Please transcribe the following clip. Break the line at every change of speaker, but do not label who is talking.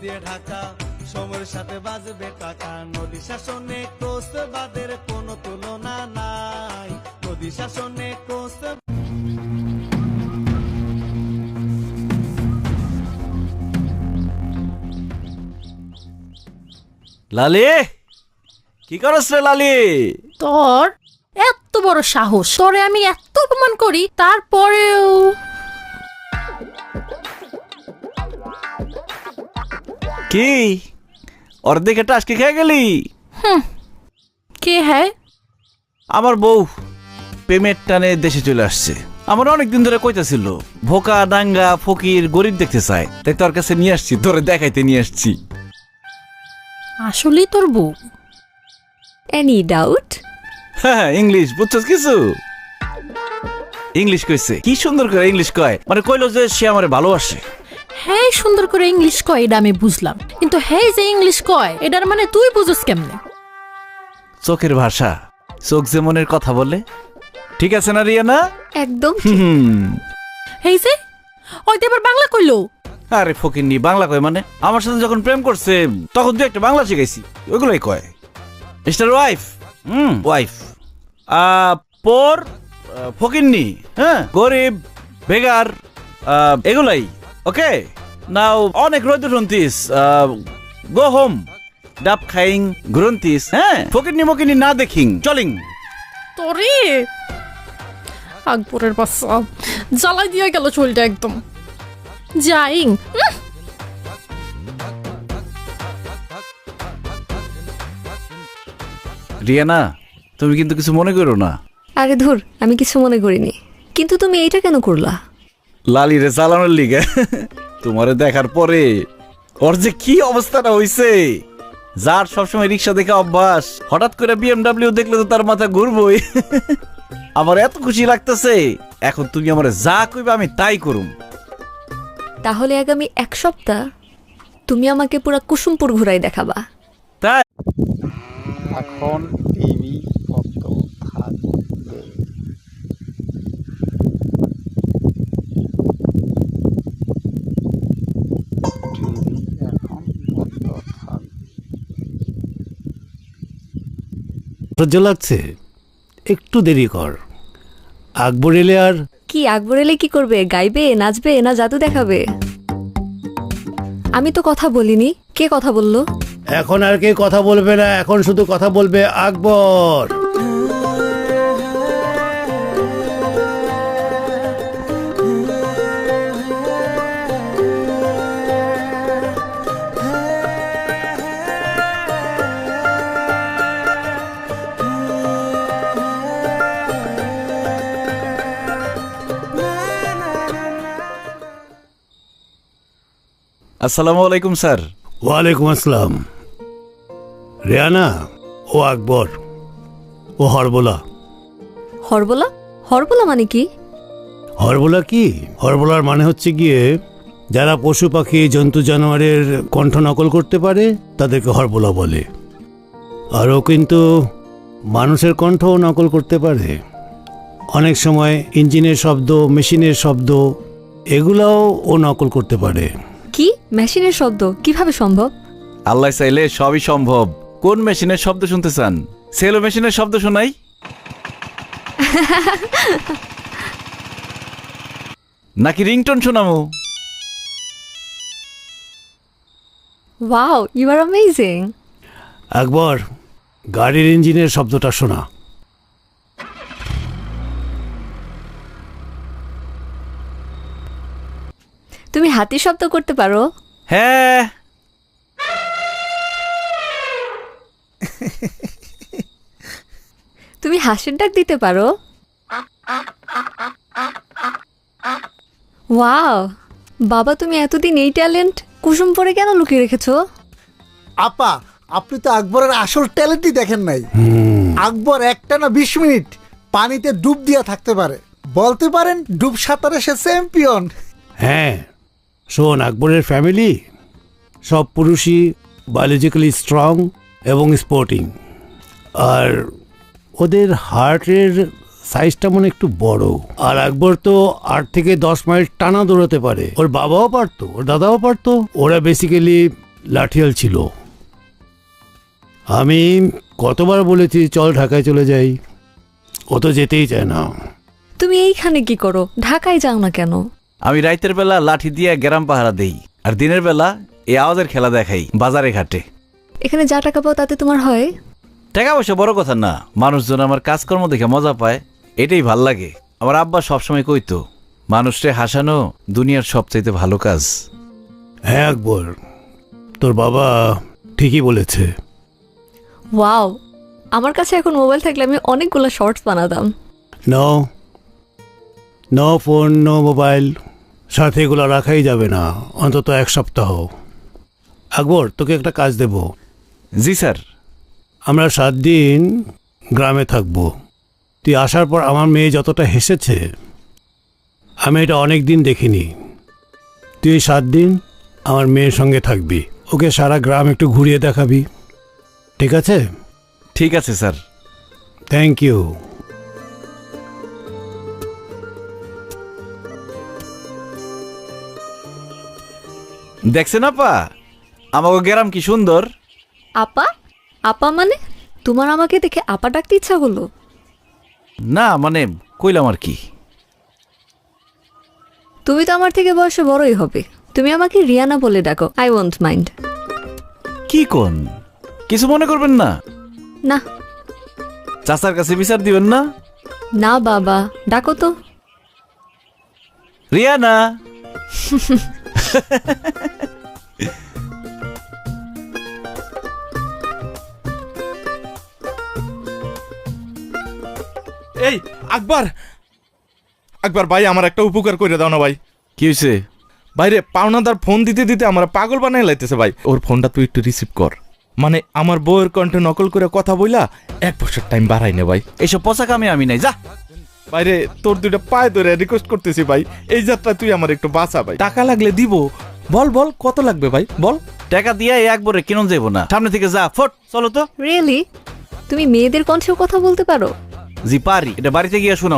দিয়ে ঢাকা, সময়ের সাথে বাজবে টাকা। নদী শাসনে কোসবাদের কোনো তুলনা নাই, নদী শাসনে কোস।
লালি, কি করছ রে লালি?
তোর এত বড় সাহস, তোরে আমি এত অপমান করি তারপরেও।
কি অর্ধেক এটা আজকে খেয়ে গেলি?
কে হ্যাঁ?
আমার বউ পেমেন্ট টানে দেশে চলে আসছে। আমার অনেকদিন ধরে কইতাছিল ভোকা ডাঙ্গা ফকির গরিব দেখতে চায়, তাই তোর কাছে নিয়ে আসছি, তোরে দেখাইতে নিয়ে আসছি।
আসলেই তোর বউ?
Any doubt?
হ্যাঁ, ইংলিশ বুঝছস কিছু? ইংলিশ কইছে, কি সুন্দর করে ইংলিশ কয়, মানে কইলো যে সে আমারে ভালোবাসে।
হ্যাঁ, সুন্দর করে ইংলিশ কয় এটা আমি বুঝলাম, কিন্তু হ্যাঁ যে ইংলিশ কয় এটার মানে তুই বুঝস কেমনে?
চোখের ভাষা, চোখ যে মনের কথা বলে। ঠিক আছে না রিয়ানা?
একদম।
হেই যে ওইতে এবার বাংলা কইলো।
আরে ফকিন্নি, বাংলা কয় মানে? আমার সাথে যখন প্রেম করছে তখন তুই একটা বাংলা শিখাইছি, ওইগুলাই কয়। মিস্টার ওয়াইফ, ওয়াইফ পর ফকিন্নি, হ্যাঁ, গরিব বেগার, এগুলাই। ওকে নাও, অনেক রোদ উঠন্তিস, গো হোম, ডাব খাইং ঘুরন্তিস, হ্যাঁ, ফকিন্নি মকিন্নি না দেখিং চলিং।
তোরে আকবরের বাচ্চা জ্বালাই দিয়ে গেল চুলটা একদম। যাইং
রিয়ানা, তুমি কিন্তু কিছু মনে করো না।
আরে ধুর, আমি কিছু মনে করিনি, কিন্তু তুমি এইটা কেন করলা?
লালিরে চালানোর লিগে। তোমারে দেখার পরে ওর যে কি অবস্থাটা হইছে, যার সবসময় রিক্সা দেখে অভ্যাস, হঠাৎ করে বিএমডাব্লিউ দেখলে তো তার মাথা ঘুরবই। আমার এত খুশি লাগতেছে, এখন তুমি আমার যা কইবে আমি তাই করুম।
তাহলে আগামী এক সপ্তাহ তুমি আমাকে পুরা কুসুমপুর ঘুরাই দেখাবা।
তাই
এখন টিভি কত থাকবে? টিভি এখন কত থাকবে?
সহ্য লাগছে, একটু দেরি কর। আকবর এলে আর
কি আকবর এলে কি করবে? গাইবে, নাচবে, না জাদু দেখাবে? আমি তো কথা বলিনি, কে কথা বললো?
এখন আর কে কথা বলবে না, এখন শুধু কথা বলবে আকবর।
আসসালামু আলাইকুম স্যার।
ওয়ালাইকুম আসসালাম। রেয়ানা, ও আকবর, ও হরবোলা।
হরবোলা? হরবোলা মানে কি?
হরবোলা কি? হরবোলার মানে হচ্ছে গিয়ে যারা পশু পাখি জন্তু জানোয়ারের কণ্ঠ নকল করতে পারে তাদেরকে হরবোলা বলে। আর ও কিন্তু মানুষের কণ্ঠও নকল করতে পারে। অনেক সময় ইঞ্জিনের শব্দ, মেশিনের শব্দ, এগুলাও ও নকল করতে পারে।
কি মেশিনের শব্দ? কিভাবে সম্ভব?
আল্লাহ চাইলে সবই সম্ভব। কোন মেশিনের শব্দ শুনতে চান? সেলো মেশিনের শব্দ শোনাই? নাকি রিংটোন শোনামো?
Wow, you are amazing.
Akbar, গাড়ির ইঞ্জিনের শব্দটা শোনা।
তুমি হাতির শব্দ করতে পারো?
হ্যাঁ।
তুমি হাসির ডাক দিতে পারো? ওয়াও বাবা, তুমি এতদিন এই ট্যালেন্ট কুসুমপুরে কেন লুকিয়ে রেখেছো?
আপা, আপনি তো আকবরের আসল ট্যালেন্টই দেখেন নাই। আকবর একটানা 20 মিনিট পানিতে ডুব দিয়া থাকতে পারে, বলতে পারেন ডুব সাঁতারে সে চ্যাম্পিয়ন।
হ্যাঁ, শোন, আকবরের ফ্যামিলি সব পুরুষই বায়োলজিক্যালি স্ট্রং এবং স্পোর্টিং, আর ওদের হার্টের সাইজটা মনে একটু বড়। আর আকবর তো 8 থেকে 10 মাইল টানা দৌড়াতে পারে। ওর বাবাও পারতো, ওর দাদাও পারতো। ওরা বেসিক্যালি লাঠিয়াল ছিল। আমি কতবার বলেছি চল ঢাকায় চলে যাই, ও তো যেতেই চায় না।
তুমি এইখানে কি করো? ঢাকায় যাও না কেন?
আমি রাইতের বেলা লাঠি দিয়ে গ্রাম পাহারা দেই, আর দিনের বেলা এই আওয়াজের খেলা দেখাই বাজারে ঘাটে।
এখানে যা টাকা পাও তাতে তোমার হয়?
টাকা পয়সা বড় কথা না, মানুষজন আমার কাজকর্ম দেখে মজা পায়, এটাই ভাল লাগে। আমার আব্বা সবসময় কইতো, মানুষকে হাসানো দুনিয়ার সবচাইতে ভালো কাজ।
হ্যাঁ আকবর, তোর বাবা ঠিকই বলেছে।
ওয়াও, আমার কাছে এখন মোবাইল থাকলে আমি অনেকগুলো শর্টস বানাতাম।
No no phone, no mobile, সাথে এগুলো রাখাই যাবে না অন্তত 1 সপ্তাহ। আকবর, তোকে একটা কাজ দেব।
জি স্যার।
আমরা 7 দিন গ্রামে থাকব। তুই আসার পর আমার মেয়ে যতটা হেসেছে আমি এটা অনেক দিন দেখিনি। তুই 7 দিন আমার মেয়ের সঙ্গে থাকবি, ওকে সারা গ্রাম একটু ঘুরিয়ে দেখাবি, ঠিক আছে?
ঠিক আছে স্যার।
Thank you.
দেখছেন আপা, আমাকে গ্রাম কি সুন্দর।
আপা? আপা মানে? তোমার আমাকে দেখে আপা ডাকতে ইচ্ছা হলো?
না মানে কইলাম আর কি।
তুমি তো আমার থেকে বয়সে বড়ই হবে। তুমি আমাকে রিয়ানা বলে ডাকো, আই ওয়ন্ট মাইন্ড।
কি কোন, কিছু মনে করবেন না?
না
চাচার কাছে বিচার দিবেন না?
না বাবা, ডাকো তো।
রিয়ানা।
এই আকবর, আকবর ভাই আমার একটা উপকার করে দাও না ভাই।
কি হয়েছে?
বাইরে পাওনাদার ফোন দিতে দিতে আমার পাগল বানাই লাইতেছে ভাই। ওর ফোনটা তুই একটু রিসিভ কর। মানে আমার বউয়ের কণ্ঠে নকল করে কথা বইলা 1 বছর টাইম বাড়াই নে ভাই।
এইসব পচা কামে আমি নাই, যা।
বাইরে তোর 2টা পায়ে ধরে রিকোয়েস্ট করতেছি ভাই, এই যাত্রা তুই আমার একটু বাঁচা ভাই। টাকা লাগলে দিব। বল বল কত লাগবে ভাই বল।
টাকা দিয়ে একবারে কিনুন যাইব না, সামনে থেকে যা, ফট চলো তো।
রিয়েলি? তুমি মেয়েদের কণ্ঠেও কথা বলতে পারো?
জি পারি, এটা বাড়িতে গিয়ে শোনাম।